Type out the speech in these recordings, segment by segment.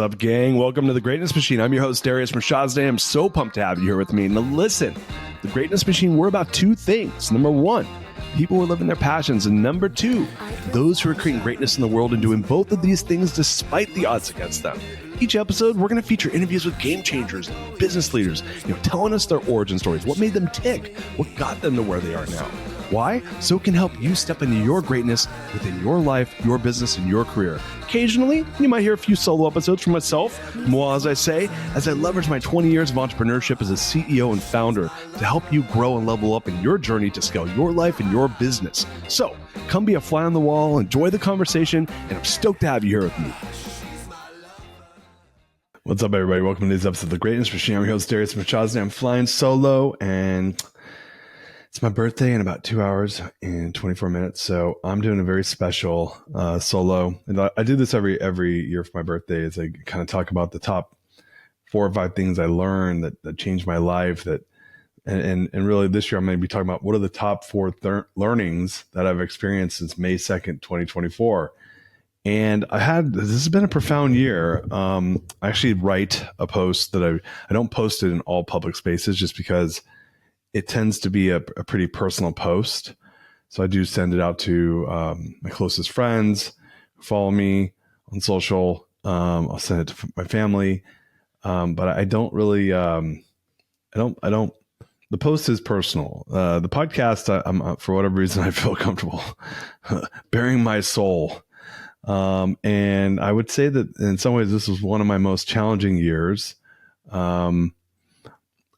What's up, gang? Welcome to the Greatness Machine. I'm your host, Darius Mirshahzadeh. I'm so pumped to have you here with me. Now listen, the Greatness Machine, we're about two things. Number one, people who are living their passions. And number two, those who are creating greatness in the world and doing both of these things despite the odds against them. Each episode, we're going to feature interviews with game changers, business leaders, telling us their origin stories, what made them tick, what got them to where they are now. Why? So it can help you step into your greatness within your life, your business, and your career. Occasionally, you might hear a few solo episodes from myself, moi, as I say, as I leverage my 20 years of entrepreneurship as a CEO and founder to help you grow and level up in your journey to scale your life and your business. So, come be a fly on the wall, enjoy the conversation, and I'm stoked to have you here with me. What's up, everybody? Welcome to this episode of The Greatness Machine. I'm your host, Darius Mirshahzadeh. I'm flying solo, and it's my birthday in about 2 hours and 24 minutes. So I'm doing a very special solo. And I do this every year for my birthday, as I kind of talk about the top 4 or 5 things I learned that changed my life. And really this year I'm going to be talking about what are the top 4 learnings that I've experienced since May 2nd, 2024. And this has been a profound year. I actually write a post that I don't post it in all public spaces just because it tends to be a pretty personal post. So I do send it out to my closest friends who follow me on social. I'll send it to my family. But I don't really, the post is personal. The podcast, I'm for whatever reason, I feel comfortable bearing my soul. And I would say that in some ways, this was one of my most challenging years. I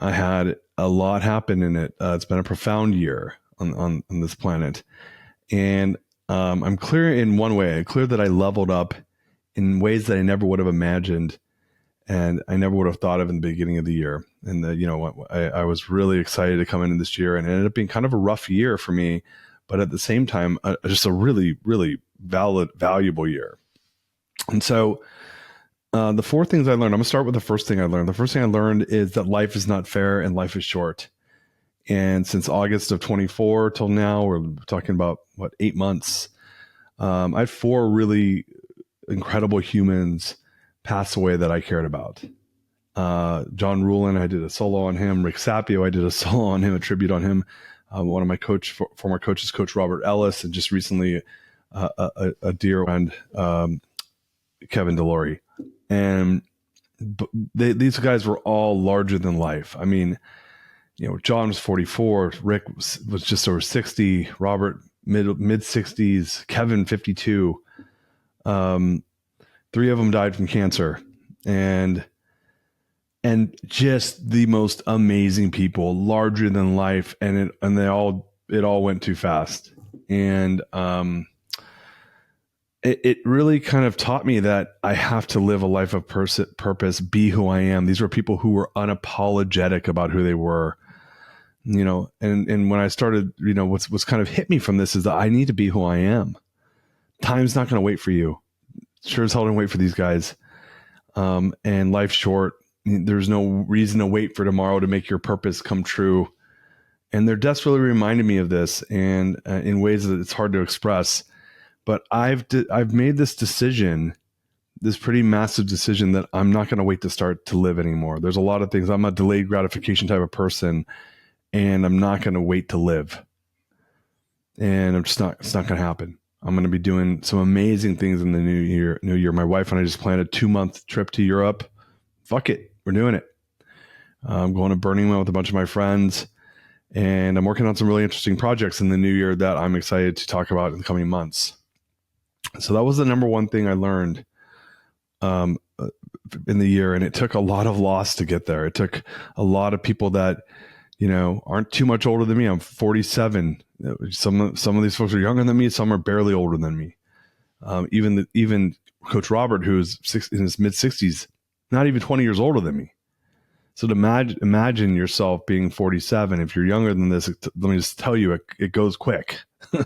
had a lot happen in it. It's been a profound year on this planet. And I'm clear in one way. I'm clear that I leveled up in ways that I never would have imagined and I never would have thought of in the beginning of the year. And I was really excited to come into this year, and it ended up being kind of a rough year for me, but at the same time, just a really, really valuable year. And so the 4 things I learned, I'm going to start with the first thing I learned. The first thing I learned is that life is not fair and life is short. And since August of 24 till now, we're talking about 8 months. I had 4 really incredible humans pass away that I cared about. John Rulin, I did a solo on him. Rick Sapio, I did a solo on him, a tribute on him. One of my former coaches, Coach Robert Ellis, and just recently a dear friend, Kevin Delory. And these guys were all larger than life. I mean, John was 44, Rick was just over 60, Robert mid 60s, Kevin 52. 3 of them died from cancer, and just the most amazing people, larger than life, and it all went too fast. And it really kind of taught me that I have to live a life of purpose, be who I am. These were people who were unapologetic about who they were, and when I started, what's kind of hit me from this is that I need to be who I am. Time's not going to wait for you. Sure as hell didn't wait for these guys. And life's short. There's no reason to wait for tomorrow to make your purpose come true. And their deaths really reminded me of this, and in ways that it's hard to express. But I've made this decision, this pretty massive decision, that I'm not going to wait to start to live anymore. There's a lot of things. I'm a delayed gratification type of person, and I'm not going to wait to live. And it's not going to happen. I'm going to be doing some amazing things in the new year. My wife and I just planned a 2-month trip to Europe. Fuck it. We're doing it. I'm going to Burning Man with a bunch of my friends, and I'm working on some really interesting projects in the new year that I'm excited to talk about in the coming months. So that was the number one thing I learned in the year. And it took a lot of loss to get there. It took a lot of people that, aren't too much older than me. I'm 47. Some of these folks are younger than me. Some are barely older than me. Even Coach Robert, who's in his mid 60s, not even 20 years older than me. So to imagine yourself being 47. If you're younger than this, let me just tell you, it goes quick. You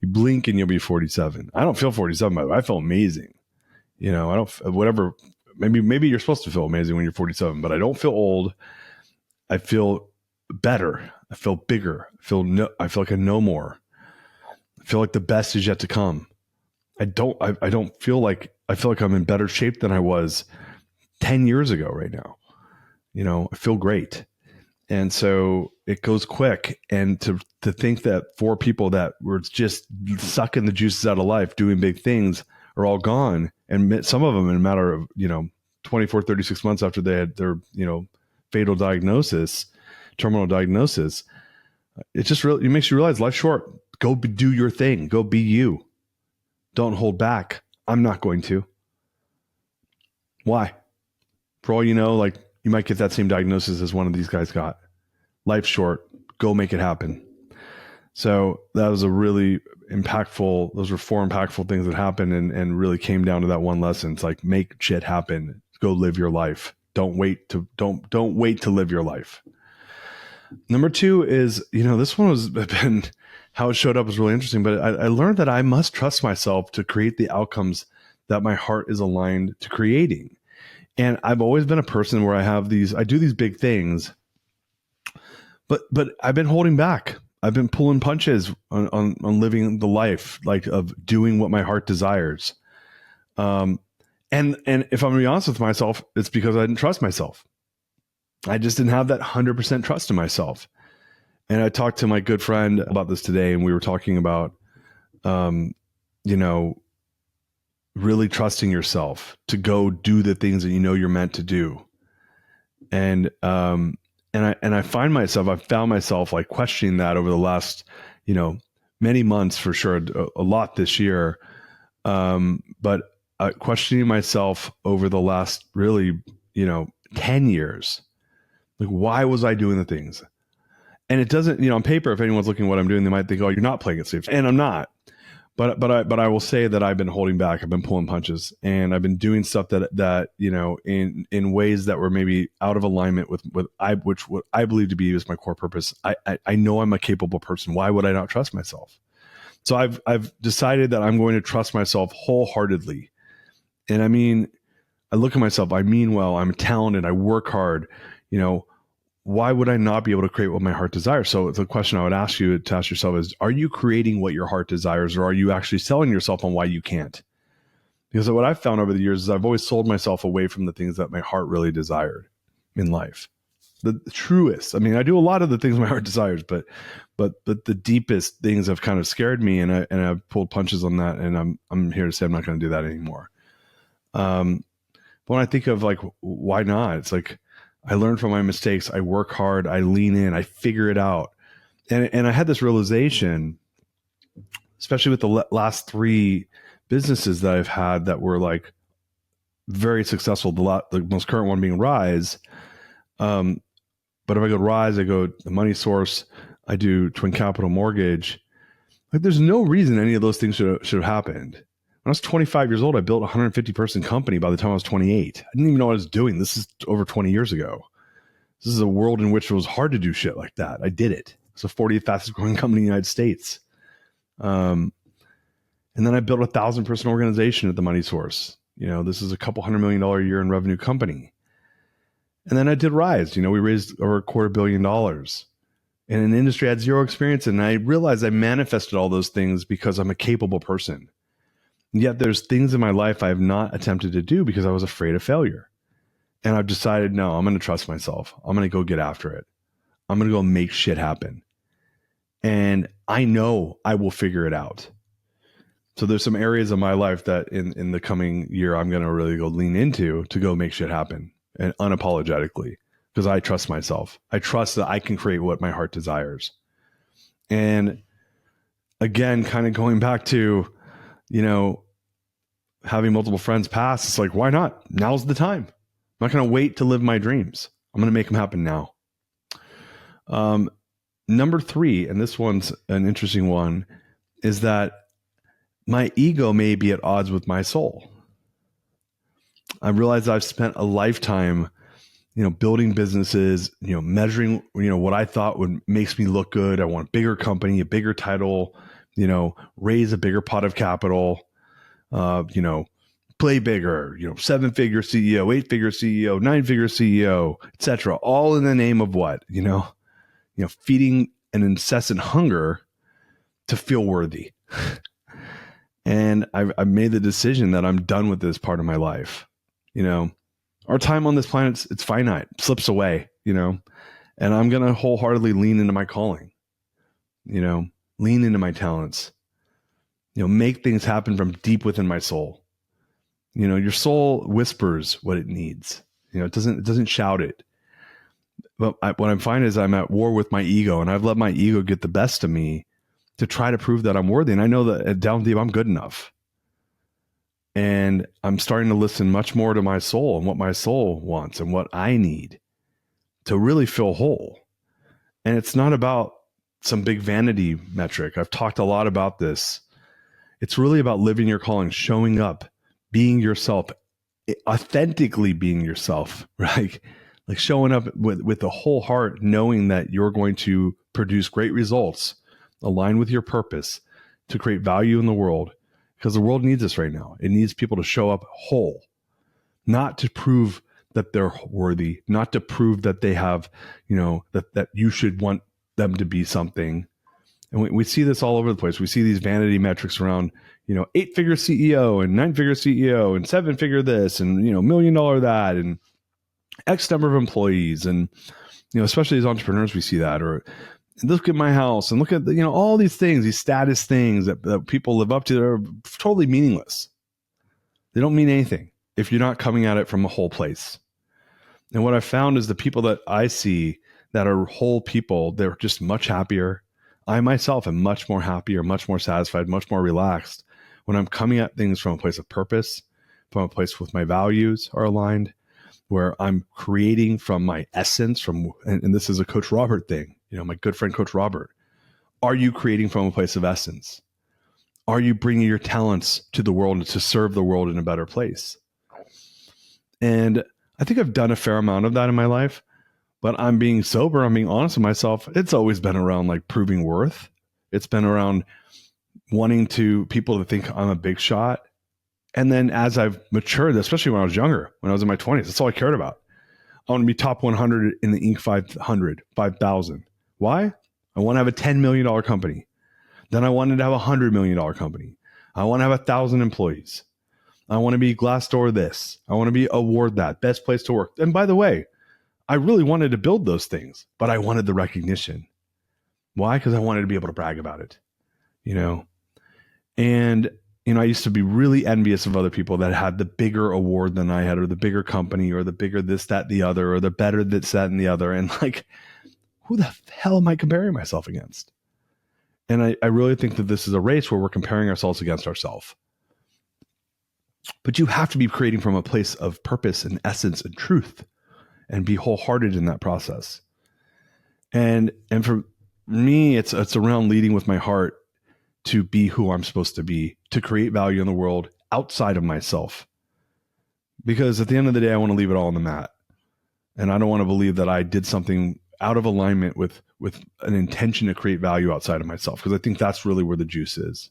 blink and you'll be 47. I don't feel 47, by the way. I feel amazing. I don't, whatever, maybe you're supposed to feel amazing when you're 47, but I don't feel old. I feel better. I feel bigger. I feel like I know more. I feel like the best is yet to come. I don't feel like, I feel like I'm in better shape than I was 10 years ago right now. I feel great. And so it goes quick. And to think that 4 people that were just sucking the juices out of life, doing big things, are all gone. And some of them in a matter of, 24, 36 months after they had their, fatal diagnosis, terminal diagnosis. It just really, it makes you realize life's short. Go do your thing. Go be you. Don't hold back. I'm not going to. Why? For all you know, like, you might get that same diagnosis as one of these guys got. Life's short. Go make it happen. So that was a really impactful, those were 4 impactful things that happened and really came down to that one lesson. It's like, make shit happen. Go live your life. Don't wait to live your life. Number 2 is, this one has been, how it showed up was really interesting, but I learned that I must trust myself to create the outcomes that my heart is aligned to creating. And I've always been a person where I do these big things, but I've been holding back. I've been pulling punches on living the life, like, of doing what my heart desires. And if I'm gonna be honest with myself, it's because I didn't trust myself. I just didn't have that 100% trust in myself. And I talked to my good friend about this today, and we were talking about, really trusting yourself to go do the things that you're meant to do. And I found myself like questioning that over the last, many months, for sure, a lot this year. But questioning myself over the last really, 10 years, like, why was I doing the things? And it doesn't, on paper, if anyone's looking at what I'm doing, they might think, oh, you're not playing it safe. And I'm not. But I will say that I've been holding back. I've been pulling punches, and I've been doing stuff that in ways that were maybe out of alignment with what I believe to be is my core purpose. I know I'm a capable person. Why would I not trust myself? So I've decided that I'm going to trust myself wholeheartedly. And I look at myself. I mean well. I'm talented. I work hard. Why would I not be able to create what my heart desires? So the question I would ask you to ask yourself is, are you creating what your heart desires, or are you actually selling yourself on why you can't? Because what I've found over the years is I've always sold myself away from the things that my heart really desired in life. The truest. I do a lot of the things my heart desires, but the deepest things have kind of scared me, and I've pulled punches on that, and I'm here to say I'm not going to do that anymore. But when I think of, like, why not? It's like, I learn from my mistakes. I work hard. I lean in. I figure it out. And I had this realization, especially with the last 3 businesses that I've had that were, like, very successful. The most current one being Rise. But if I go Rise, I go the Money Source, I do Twin Capital Mortgage. Like, there's no reason any of those things should have happened. When I was 25 years old, I built a 150-person company by the time I was 28. I didn't even know what I was doing. This is over 20 years ago. This is a world in which it was hard to do shit like that. I did it. It's the 40th fastest growing company in the United States. And then I built a 1,000-person organization at the Money Source. This is a couple $100 million a year in revenue company. And then I did Rise. We raised over $250 million in an industry I had zero experience in. And I realized I manifested all those things because I'm a capable person. Yet there's things in my life I have not attempted to do because I was afraid of failure. And I've decided, no, I'm going to trust myself. I'm going to go get after it. I'm going to go make shit happen. And I know I will figure it out. So there's some areas of my life that in the coming year, I'm going to really go lean into to go make shit happen, and unapologetically, because I trust myself. I trust that I can create what my heart desires. And again, kind of going back to, having multiple friends pass, it's like, why not? Now's the time. I'm not going to wait to live my dreams. I'm going to make them happen now. Number 3, and this one's an interesting one, is that my ego may be at odds with my soul. I realize I've spent a lifetime, building businesses, measuring, what I thought makes me look good. I want a bigger company, a bigger title, raise a bigger pot of capital, play bigger, 7-figure CEO, 8-figure CEO, 9-figure CEO, etc. All in the name of what? Feeding an incessant hunger to feel worthy. And I've made the decision that I'm done with this part of my life. Our time on this planet, it's finite, slips away, and I'm going to wholeheartedly lean into my calling, lean into my talents, make things happen from deep within my soul. Your soul whispers what it needs. It doesn't shout it. But what I'm finding is I'm at war with my ego, and I've let my ego get the best of me to try to prove that I'm worthy. And I know that down deep, I'm good enough. And I'm starting to listen much more to my soul and what my soul wants and what I need to really feel whole. And it's not about some big vanity metric. I've talked a lot about this. It's really about living your calling, showing up, being yourself, authentically being yourself, right? Like showing up with the whole heart, knowing that you're going to produce great results, align with your purpose to create value in the world, because the world needs us right now. It needs people to show up whole, not to prove that they're worthy, not to prove that they have, that you should want them to be something. And we see this all over the place. We see these vanity metrics around, 8-figure CEO and 9-figure CEO and 7-figure this and, $1 million that and X number of employees. And, especially as entrepreneurs, we see that. Or look at my house and look at, all these things, these status things that people live up to that are totally meaningless. They don't mean anything if you're not coming at it from a whole place. And what I found is the people that I see that are whole people, they're just much happier. I myself am much more happier, much more satisfied, much more relaxed when I'm coming at things from a place of purpose, from a place with my values are aligned, where I'm creating from my essence, and this is a Coach Robert thing, my good friend, Coach Robert. Are you creating from a place of essence? Are you bringing your talents to the world to serve the world in a better place? And I think I've done a fair amount of that in my life, but I'm being sober. I'm being honest with myself. It's always been around like proving worth. It's been around wanting people to think I'm a big shot. And then as I've matured, especially when I was younger, when I was in my 20s, that's all I cared about. I want to be top 100 in the Inc. 5,000. Why? I want to have a $10 million company. Then I wanted to have a $100 million company. I want to have 1,000 employees. I want to be Glassdoor this. I want to be award that, best place to work. And by the way, I really wanted to build those things, but I wanted the recognition. Why? Because I wanted to be able to brag about it, And, I used to be really envious of other people that had the bigger award than I had, or the bigger company, or the bigger this, that, the other, or the better this, that, and the other. And like, who the hell am I comparing myself against? And I really think that this is a race where we're comparing ourselves against ourselves. But you have to be creating from a place of purpose and essence and truth and be wholehearted in that process. And for me, it's around leading with my heart to be who I'm supposed to be, to create value in the world outside of myself. Because at the end of the day, I want to leave it all on the mat. And I don't want to believe that I did something out of alignment with an intention to create value outside of myself, because I think that's really where the juice is.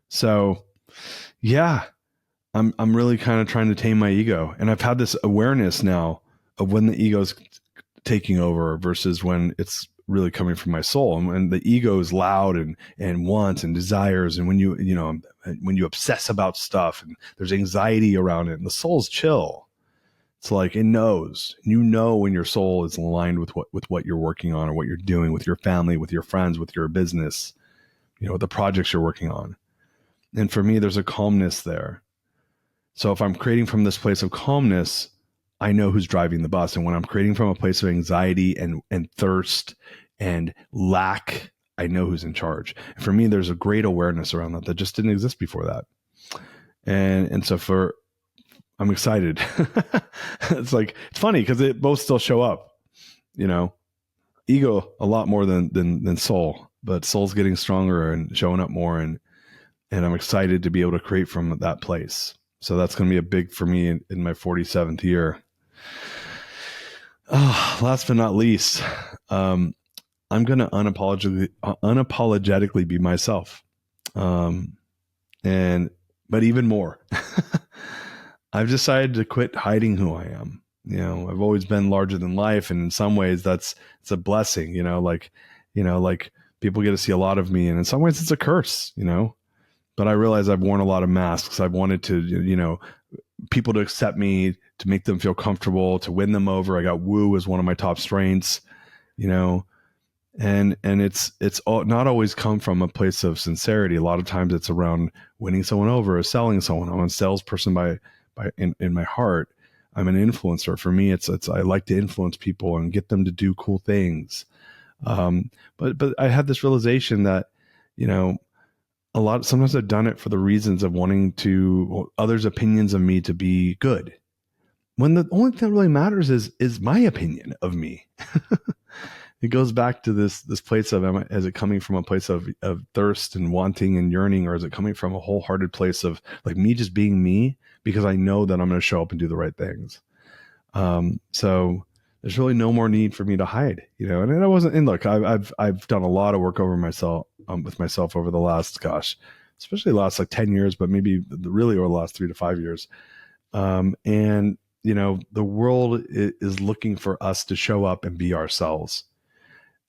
So yeah, I'm really kind of trying to tame my ego. And I've had this awareness now of when the ego's taking over versus when it's really coming from my soul. And when the ego is loud and wants and desires, and when you obsess about stuff and there's anxiety around it, and the soul's chill. It's like it knows, when your soul is aligned with what you're working on or what you're doing with your family, with your friends, with your business, with the projects you're working on. And for me, there's a calmness there. So if I'm creating from this place of calmness, I know who's driving the bus. And when I'm creating from a place of anxiety and thirst and lack, I know who's in charge. And for me, there's a great awareness around that just didn't exist before that. And so I'm excited. It's funny because it both still show up, ego a lot more than soul, but soul's getting stronger and showing up more. And I'm excited to be able to create from that place. So that's going to be a big for me in my 47th year. Oh, last but not least, I'm going to unapologetically be myself. But even more, I've decided to quit hiding who I am. I've always been larger than life. And in some ways it's a blessing, like people get to see a lot of me. And in some ways it's a curse, But I realize I've worn a lot of masks. I've wanted to, people to accept me, to make them feel comfortable, to win them over. I got woo as one of my top strengths, and it's all, not always come from a place of sincerity. A lot of times it's around winning someone over or selling someone. I'm a salesperson in my heart. I'm an influencer. For me, it's I like to influence people and get them to do cool things. But I had this realization that, sometimes I've done it for the reasons of wanting others' opinions of me to be good. When the only thing that really matters is my opinion of me. It goes back to this place of, is it coming from a place of thirst and wanting and yearning, or is it coming from a wholehearted place of like me just being me because I know that I'm going to show up and do the right things. So there's really no more need for me to hide, and I wasn't, and look, I've done a lot of work over myself, with myself over the last, especially the last like 10 years, but maybe really over the last 3 to 5 years. And the world is looking for us to show up and be ourselves.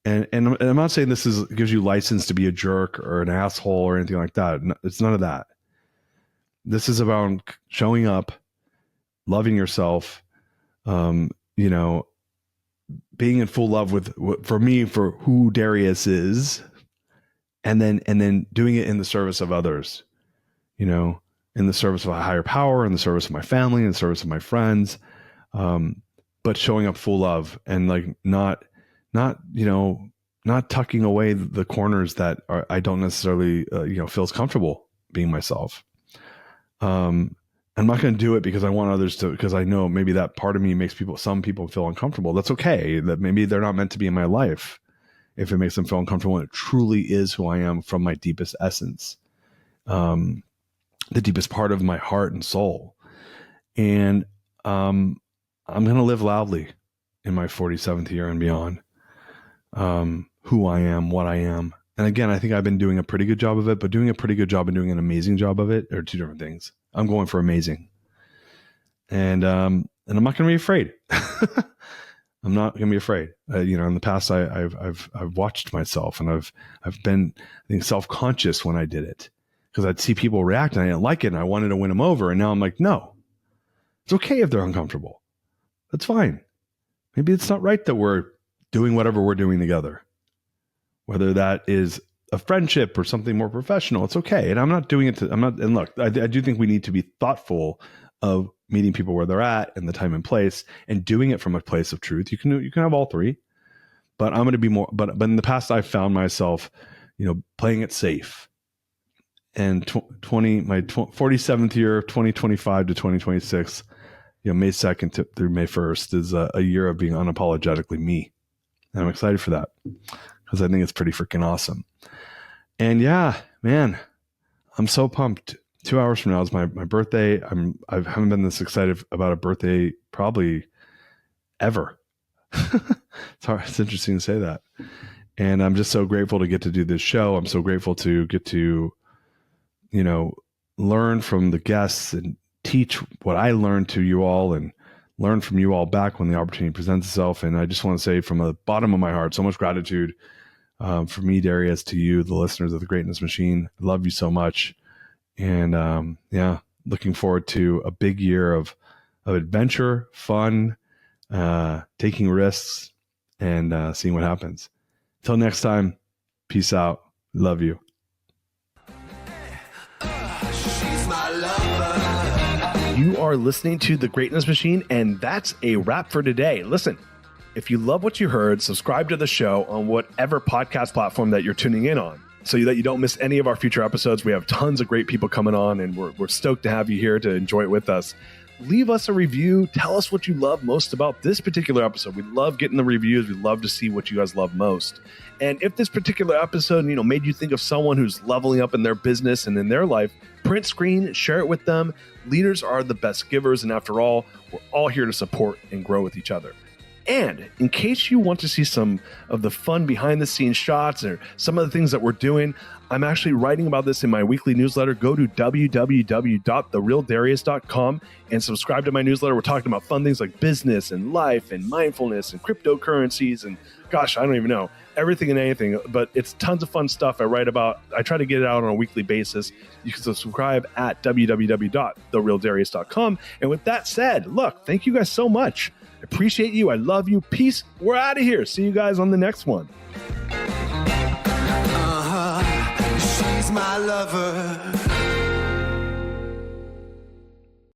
And I'm not saying this gives you license to be a jerk or an asshole or anything like that. It's none of that. This is about showing up, loving yourself, being in full love for who Darius is, and then doing it in the service of others, in the service of a higher power, in the service of my family, in the service of my friends, but showing up full love and like not tucking away the corners that I don't necessarily, feels comfortable being myself. I'm not going to do it because I want others to, because I know maybe that part of me makes some people feel uncomfortable. That's okay. That maybe they're not meant to be in my life if it makes them feel uncomfortable, and it truly is who I am from my deepest essence, the deepest part of my heart and soul. And I'm going to live loudly in my 47th year and beyond, who I am, what I am. And again, I think I've been doing a pretty good job of it, but doing a pretty good job and doing an amazing job of it are two different things. I'm going for amazing. And I'm not going to be afraid. I'm not going to be afraid. In the past, I've watched myself, and I've been, I think, self-conscious when I did it, because I'd see people react and I didn't like it and I wanted to win them over. And now I'm like, no, it's okay if they're uncomfortable. That's fine. Maybe it's not right that we're doing whatever we're doing together, whether that is a friendship or something more professional. It's okay. And I'm not doing it and look, I do think we need to be thoughtful of meeting people where they're at and the time and place, and doing it from a place of truth. You can have all three, but I'm going to be more, but in the past I've found myself, playing it safe. And 47th year, 2025 to 2026, May 2nd through May 1st is a year of being unapologetically me. And I'm excited for that because I think it's pretty freaking awesome. And yeah, man, I'm so pumped. 2 hours from now is my birthday. I haven't been this excited about a birthday probably ever. It's interesting to say that. And I'm just so grateful to get to do this show. I'm so grateful to get to, learn from the guests and teach what I learned to you all and learn from you all back when the opportunity presents itself. And I just want to say from the bottom of my heart, so much gratitude from me, Darius, to you, the listeners of the Greatness Machine. I love you so much. And looking forward to a big year of adventure, fun, taking risks, and seeing what happens. Till next time, peace out. Love you. You are listening to The Greatness Machine, and that's a wrap for today. Listen, if you love what you heard, subscribe to the show on whatever podcast platform that you're tuning in on, so that you don't miss any of our future episodes. We have tons of great people coming on, and we're stoked to have you here to enjoy it with us. Leave us a review. Tell us what you love most about this particular episode. We love getting the reviews. We love to see what you guys love most. And if this particular episode, made you think of someone who's leveling up in their business and in their life, print screen, share it with them. Leaders are the best givers. And after all, we're all here to support and grow with each other. And in case you want to see some of the fun behind the scenes shots or some of the things that we're doing, I'm actually writing about this in my weekly newsletter. Go to www.therealdarius.com and subscribe to my newsletter. We're talking about fun things like business and life and mindfulness and cryptocurrencies and gosh, I don't even know, everything and anything, but it's tons of fun stuff I write about. I try to get it out on a weekly basis. You can subscribe at www.therealdarius.com. And with that said, look, thank you guys so much. I appreciate you. I love you. Peace. We're out of here. See you guys on the next one. She's my lover.